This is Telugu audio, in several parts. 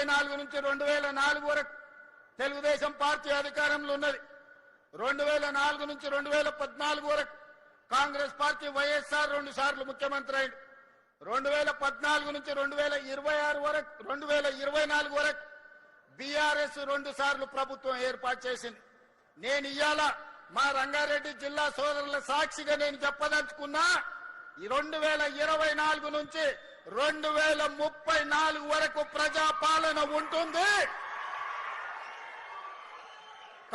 1994 నుంచి 2004 వరకు తెలుగుదేశం పార్టీ అధికారంలో ఉన్నది. 2004 నుంచి 2014 వరకు కాంగ్రెస్ పార్టీ వైఎస్ఆర్ 2 సార్లు ముఖ్యమంత్రి అయింది. 2014 నుంచి 2026 వరకు 2024 వరకు బీఆర్ఎస్ 2 సార్లు ప్రభుత్వం ఏర్పాటు చేసింది. నేను ఇవాళ మా రంగారెడ్డి జిల్లా సోదరుల సాక్షిగా నేను చెప్పదలుచుకున్నా, ఈ 2024 నుంచి 2034 వరకు ప్రజాపాలన ఉంటుంది.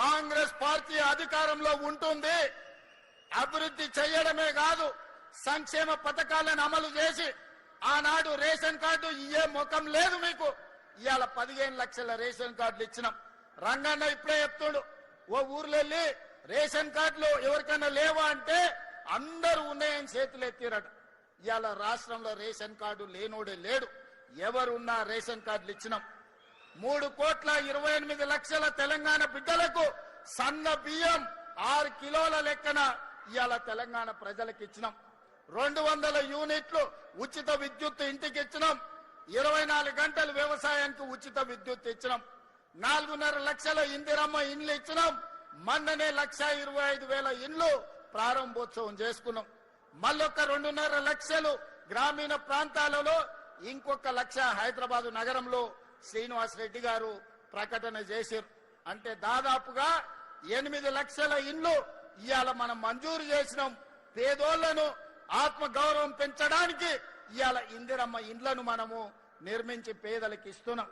కాంగ్రెస్ పార్టీ అధికారంలో ఉంటుంది. అభివృద్ధి చేయడమే కాదు, సంక్షేమ పథకాలను అమలు చేసి ఆనాడు రేషన్ కార్డు ఇయ్యే ముఖం లేదు మీకు. ఇవాళ 15 లక్షల రేషన్ కార్డులు ఇచ్చినాం. రంగన్న ఇప్పుడే చెప్తుడు, ఓ ఊర్లో వెళ్ళి రేషన్ కార్డులు ఎవరికైనా లేవా అంటే అందరూ ఉన్నాయని చేతులు ఎత్తిరట. ఇవాళ రాష్ట్రంలో రేషన్ కార్డు లేనోడే లేడు. ఎవరున్నా రేషన్ కార్డులు ఇచ్చినాం. 3,28,00,000 తెలంగాణ బిడ్డలకు సన్న బియ్యం 6 కిలోల లెక్కన ఇవాళ తెలంగాణ ప్రజలకు ఇచ్చినాం. 200 యూనిట్లు ఉచిత విద్యుత్ ఇంటికి ఇచ్చినాం. 24 గంటలు వ్యవసాయానికి ఉచిత విద్యుత్ ఇచ్చినాం. 4.5 లక్షల ఇందిరమ్మ ఇండ్లు ఇచ్చినాం. మొన్ననే 1,25,000 ఇండ్లు ప్రారంభోత్సవం చేసుకున్నాం. మళ్ళొక్క 2.5 లక్షలు గ్రామీణ ప్రాంతాలలో, ఇంకొక 1 లక్ష హైదరాబాద్ నగరంలో శ్రీనివాస్ రెడ్డి గారు ప్రకటన చేశారు. అంటే దాదాపుగా 8 లక్షల ఇండ్లు ఇవాళ మనం మంజూరు చేసినాం. పేదోళ్లను ఆత్మ గౌరవం పెంచడానికి ఇవాళ ఇందిరమ్మ ఇండ్లను మనము నిర్మించి పేదలకు ఇస్తున్నాం.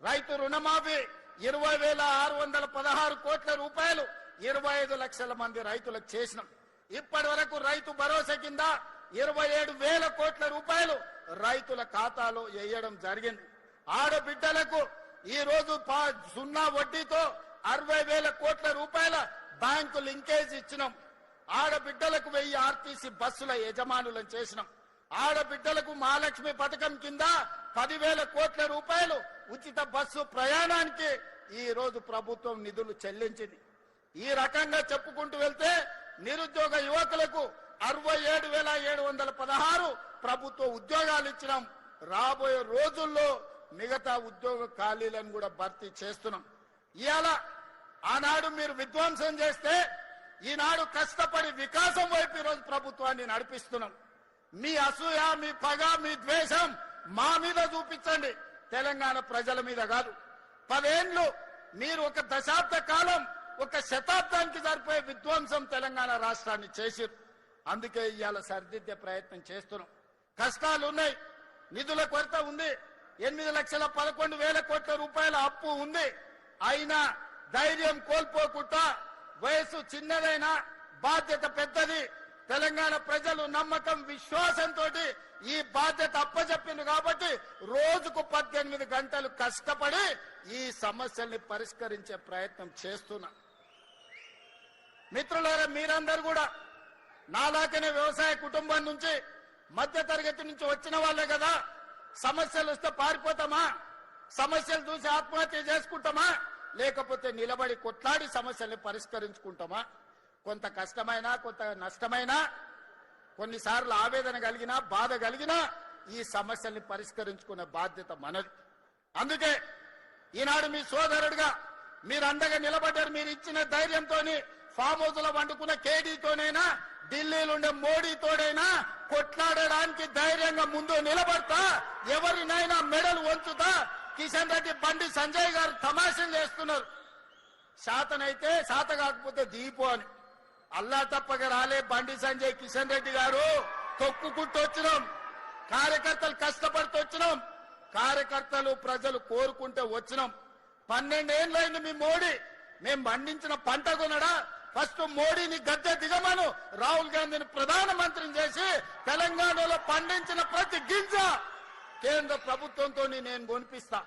రైతు రుణమాఫీ 20,616 కోట్ల రూపాయలు 25 లక్షల మంది రైతులకు చేసినాం. ఇప్పటి వరకు రైతు భరోసా కింద 27,000 కోట్ల రూపాయలు రైతుల ఖాతాలో వేయడం జరిగింది. ఆడబిడ్డలకు ఈ రోజు 0 వడ్డీతో 60,000 కోట్ల రూపాయల బ్యాంకు లింకేజ్ ఇచ్చినాం. ఆడబిడ్డలకు 1000 ఆర్టీసీ బస్సుల యజమానులను చేసినాం. ఆడబిడ్డలకు మహాలక్ష్మి పథకం కింద 10,000 కోట్ల రూపాయలు ఉచిత బస్సు ప్రయాణానికి ఈ రోజు ప్రభుత్వం నిధులు చెల్లించింది. ఈ రకంగా చెప్పుకుంటూ వెళ్తే నిరుద్యోగ యువకులకు 67,716 ప్రభుత్వ ఉద్యోగాలు ఇచ్చినాం. రాబోయే రోజుల్లో మిగతా ఉద్యోగ ఖాళీలను కూడా భర్తీ చేస్తున్నాం. ఇవాళ ఆనాడు మీరు విధ్వంసం చేస్తే ఈనాడు కష్టపడి వికాసం వైపు ఈరోజు ప్రభుత్వాన్ని నడిపిస్తున్నాం. మీ అసూయ, మీ పగ, మీ ద్వేషం మా మీద చూపించండి, తెలంగాణ ప్రజల మీద కాదు. 10 ఏళ్లు మీరు ఒక దశాబ్ద కాలం, ఒక శతాబ్దానికి సరిపోయే విధ్వంసం తెలంగాణ రాష్ట్రాన్ని చేసిరు. అందుకే ఇవాళ సరిదిద్దే ప్రయత్నం చేస్తున్నాం. కష్టాలు ఉన్నాయి, నిధుల కొరత ఉంది, 8,11,000 కోట్ల రూపాయల అప్పు ఉంది. అయినా ధైర్యం కోల్పోకుండా, వయసు చిన్నదైనా బాధ్యత పెద్దది, తెలంగాణ ప్రజలు నమ్మకం, విశ్వాసంతో ఈ బాధ్యత అప్పచెప్పింది కాబట్టి రోజుకు 18 గంటలు కష్టపడి ఈ సమస్యల్ని పరిష్కరించే ప్రయత్నం చేస్తున్నా. మిత్రులారా, మీరందరూ కూడా నాలాగనే వ్యవసాయ కుటుంబం నుంచి, మధ్య తరగతి నుంచి వచ్చిన వాళ్ళే కదా. సమస్యలు వస్తే పారిపోతామా? సమస్యలు చూసి ఆత్మహత్య చేసుకుంటామా? లేకపోతే నిలబడి కొట్లాడి సమస్యల్ని పరిష్కరించుకుంటామా? కొంత కష్టమైనా, కొంత నష్టమైనా, కొన్నిసార్లు ఆవేదన కలిగినా, బాధ కలిగినా ఈ సమస్యల్ని పరిష్కరించుకునే బాధ్యత మనది. అందుకే ఈనాడు మీ సోదరుడిగా మీరు అండగా నిలబడ్డారు. మీరు ఇచ్చిన ధైర్యంతో ఫామ్ హౌస్ లో వండుకున్న కేడీతోనైనా, ఢిల్లీలో ఉండే మోడీతోడైనా కొట్లాడడానికి ధైర్యంగా ముందు నిలబడతా, ఎవరినైనా మెడలు వంచుతా. కిషన్ రెడ్డి, బండి సంజయ్ గారు తమాషలు చేస్తున్నారు. శాతనైతే శాత కాకపోతే దీపో అని. అల్లా తప్పగా రాలే బండి సంజయ్, కిషన్ రెడ్డి గారు. తొక్కుకుంటూ వచ్చినాం, కార్యకర్తలు కష్టపడుతూ వచ్చినాం, కార్యకర్తలు ప్రజలు కోరుకుంటే వచ్చినాం. 12 ఏళ్ళైంది మీ మోడీ. మేము పండించిన పంట కొనడా? ఫస్ట్ మోడీని గద్దె దిగమను, రాహుల్ గాంధీని ప్రధానమంత్రిని చేసి తెలంగాణలో పండించిన ప్రతి గింజ కేంద్ర ప్రభుత్వంతో నేను కొనిపిస్తా.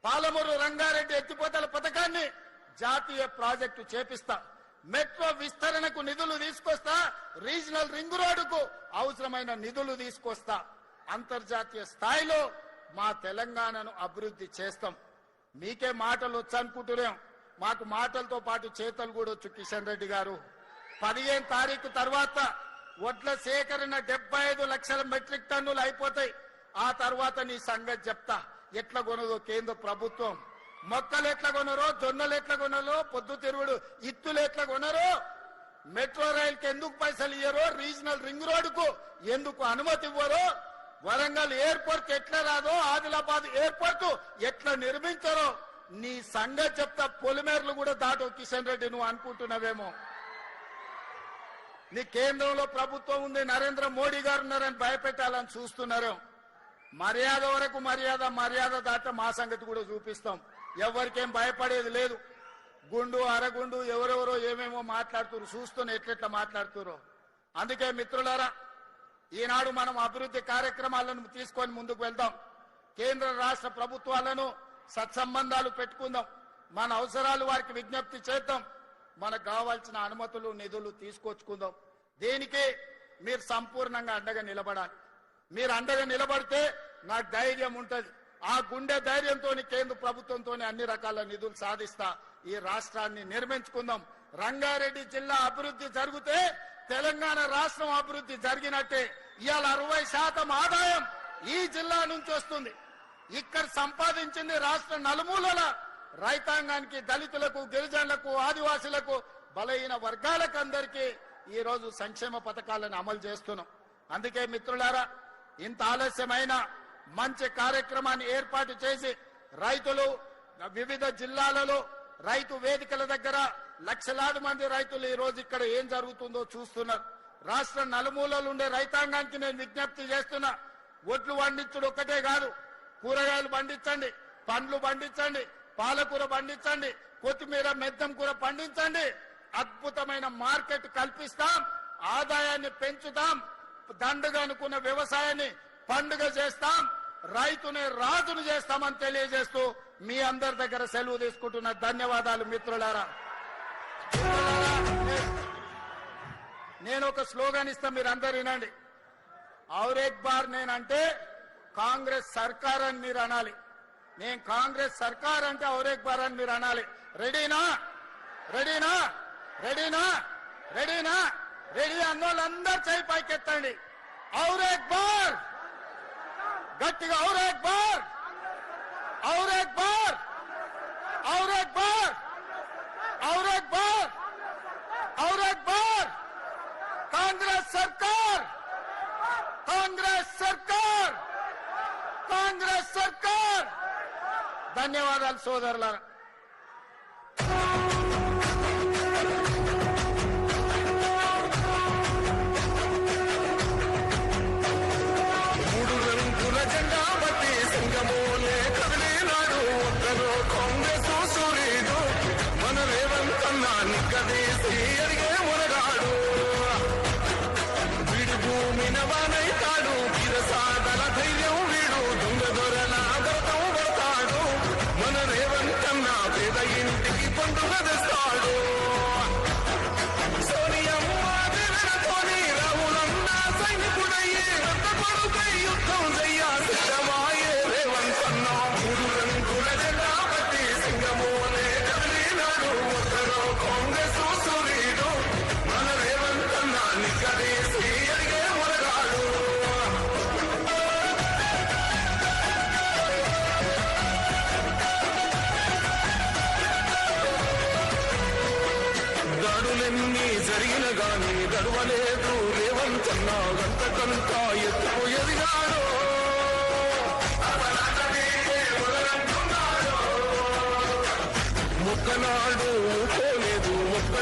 పాలమూరు రంగారెడ్డి ఎత్తిపోతల పథకాన్ని జాతీయ ప్రాజెక్టు చేపిస్తా. మెట్రో విస్తరణకు నిధులు తీసుకొస్తా. రీజనల్ రింగ్ రోడ్డుకు అవసరమైన నిధులు తీసుకొస్తా. అంతర్జాతీయ స్థాయిలో మా తెలంగాణను అభివృద్ధి చేస్తాం. మీకే మాటలు వచ్చు అనుకుంటున్నాం, మాకు మాటలతో పాటు చేతలు కూడా వచ్చు. కిషన్ రెడ్డి గారు, 15 తారీఖు తర్వాత వడ్ల సేకరణ 75 లక్షల మెట్రిక్ టన్నులు అయిపోతాయి. ఆ తర్వాత నీ సంగతి చెప్తా. ఎట్లా కొనదో కేంద్ర ప్రభుత్వం, మొక్కలు ఎట్లా కొనరో, జొన్నలు ఎట్లా కొనరో, పొద్దుతిరుగుడు ఇత్తులు ఎట్లా కొనరో, మెట్రో రైలుకి ఎందుకు పైసలు ఇయ్యరో, రీజనల్ రింగ్ రోడ్డుకు ఎందుకు అనుమతి ఇవ్వరో, వరంగల్ ఎయిర్పోర్ట్ ఎట్లా రాదో, ఆదిలాబాద్ ఎయిర్పోర్ట్ ఎట్లా నిర్మించారో నీ సంగతి చెప్తా. పొలిమేర్లు కూడా దాటో కిషన్ రెడ్డి, నువ్వు అనుకుంటున్నావేమో. నీ కేంద్రంలో ప్రభుత్వం ఉంది, నరేంద్ర మోడీ గారు ఉన్నారని భయపెట్టాలని చూస్తున్నారు. మర్యాద వరకు మర్యాద, మర్యాద దాట మా సంగతి కూడా చూపిస్తాం. ఎవరికేం భయపడేది లేదు. గుండు అరగుండు ఎవరెవరో ఏమేమో మాట్లాడుతున్నారు, చూస్తున్న ఎట్లెట్లా మాట్లాడుతున్నారు. అందుకే మిత్రులారా, ఈనాడు మనం అభివృద్ధి కార్యక్రమాలను తీసుకొని ముందుకు వెళ్దాం. కేంద్ర రాష్ట్ర ప్రభుత్వాలను సత్సంబంధాలు పెట్టుకుందాం. మన అవసరాలు వారికి విజ్ఞప్తి చేద్దాం. మనకు కావాల్సిన అనుమతులు నిధులు తీసుకొచ్చుకుందాం. దేనికి మీరు సంపూర్ణంగా అండగా నిలబడాలి. మీరు అండగా నిలబడితే నాకు ధైర్యం ఉంటుంది. ఆ గుండె ధైర్యంతో కేంద్ర ప్రభుత్వంతో అన్ని రకాల నిధులు సాధిస్తా. ఈ రాష్ట్రాన్ని నిర్మించుకుందాం. రంగారెడ్డి జిల్లా అభివృద్ధి జరిగితే తెలంగాణ రాష్ట్రం అభివృద్ధి జరిగినట్టే. ఇవాళ 60% ఆదాయం ఈ జిల్లా నుంచి వస్తుంది. ఇక్కడ సంపాదించింది రాష్ట్ర నలుమూలల రైతాంగానికి, దళితులకు, గిరిజనులకు, ఆదివాసులకు, బలహీన వర్గాలకు అందరికీ ఈ రోజు సంక్షేమ పథకాలను అమలు చేస్తున్నాం. అందుకే మిత్రులారా, ఇంత ఆలస్యమైన మంచి కార్యక్రమాన్ని ఏర్పాటు చేసి రైతులు వివిధ జిల్లాలలో రైతు వేదికల దగ్గర లక్షలాది మంది రైతులు ఈ రోజు ఇక్కడ ఏం జరుగుతుందో చూస్తున్నారు. రాష్ట్ర నలుమూలలు ఉండే రైతాంగానికి నేను విజ్ఞప్తి చేస్తున్నా. ఒడ్లు పండించడం ఒక్కటే కాదు, కూరగాయలు పండించండి, పండ్లు పండించండి, పాలకూర పండించండి, కొత్తిమీర మెద్దం కూర పండించండి. అద్భుతమైన మార్కెట్ కల్పిస్తాం, ఆదాయాన్ని పెంచుతాం, దండుగా అనుకున్న వ్యవసాయాన్ని పండుగ చేస్తాం, రైతుని రాజును చేస్తామని తెలియజేస్తూ మీ అందరి దగ్గర సెలవు తీసుకుంటున్న ధన్యవాదాలు మిత్రులారా. నేను ఒక స్లోగన్ ఇస్తా, మీరు అందరు వినండి. ఔర్ ఏక్ బార్ నేనంటే కాంగ్రెస్ సర్కార్ అని మీరు అనాలి. నేను కాంగ్రెస్ సర్కార్ అంటే ఔర్ ఏక్ బార్ అని మీరు అనాలి. రెడీనా? రెడీనా? రెడీనా? రెడీనా? రెడీ అన్నోళ్ళందరూ చేయి పైకెత్తండి. ఔర్ ఏక్ బార్, గట్టిగా ఔర్ ఏక్ బార్, ఔర్ ఏక్ బార్, ఔర్ ఏక్ బార్, ఔర్ ఏక్ బార్, ఔర్ ఏక్ బార్. కాంగ్రెస్ సర్కార్, కాంగ్రెస్ సర్కార్, కాంగ్రెస్ సర్కార్. ధన్యవాదాలు సోదరులారా. దాడులన్నీ జరిగిన గాని గడవలేదు రేవంతన్నా, గంతకంతా ఎత్తుకు ఎదిగాడు. ముక్కనాడు